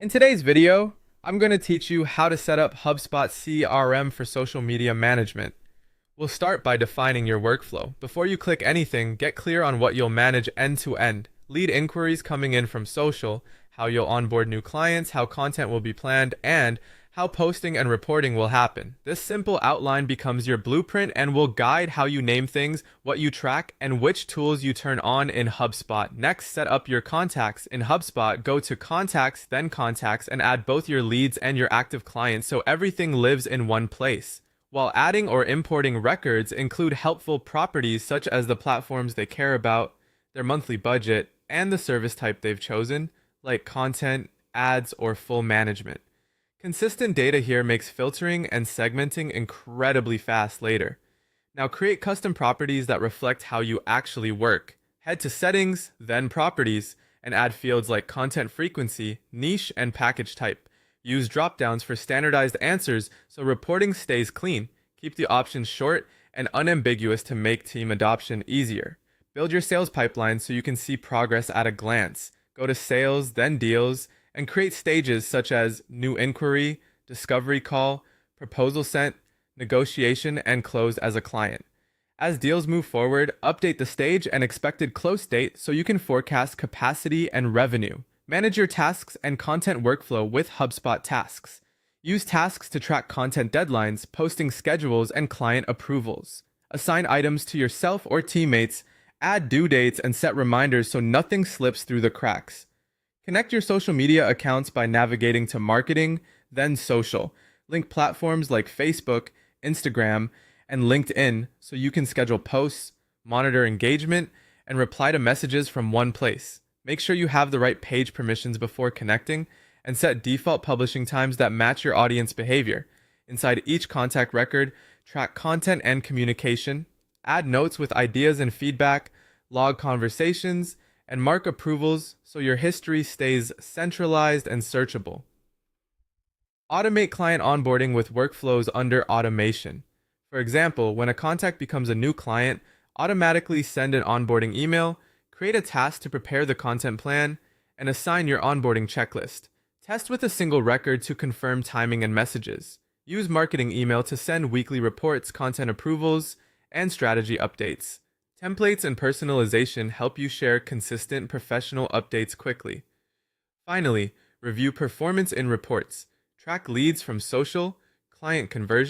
In today's video, I'm going to teach you how to set up Hubspot CRM for social media management. We'll start by defining your workflow. Before you click anything, get clear on what you'll manage end to end. Lead inquiries coming in from social, how you'll onboard new clients, how content will be planned, and how posting and reporting will happen. This simple outline becomes your blueprint and will guide how you name things, what you track, and which tools you turn on in HubSpot. Next, set up your contacts. In HubSpot, go to Contacts, then Contacts, and add both your leads and your active clients so everything lives in one place. While adding or importing records, include helpful properties such as the platforms they care about, their monthly budget, and the service type they've chosen, like content, ads, or full management. Consistent data here makes filtering and segmenting incredibly fast later. Now create custom properties that reflect how you actually work. Head to Settings, then Properties, and add fields like content frequency, niche, and package type. Use dropdowns for standardized answers so reporting stays clean. Keep the options short and unambiguous to make team adoption easier. Build your sales pipeline so you can see progress at a glance. Go to Sales, then Deals, and create stages such as new inquiry, discovery call, proposal sent, negotiation, and close as a client. As deals move forward, update the stage and expected close date so you can forecast capacity and revenue. Manage your tasks and content workflow with HubSpot Tasks. Use tasks to track content deadlines, posting schedules, and client approvals. Assign items to yourself or teammates, add due dates, and set reminders so nothing slips through the cracks. Connect your social media accounts by navigating to Marketing, then Social. Link platforms like Facebook, Instagram, and LinkedIn so you can schedule posts, monitor engagement, and reply to messages from one place. Make sure you have the right page permissions before connecting, and set default publishing times that match your audience behavior. Inside each contact record, track content and communication, add notes with ideas and feedback, log conversations, and mark approvals so your history stays centralized and searchable. Automate client onboarding with workflows under automation. For example, when a contact becomes a new client, automatically send an onboarding email, create a task to prepare the content plan, and assign your onboarding checklist. Test with a single record to confirm timing and messages. Use marketing email to send weekly reports, content approvals, and strategy updates. Templates and personalization help you share consistent professional updates quickly. Finally, review performance in reports. Track leads from social, client conversion,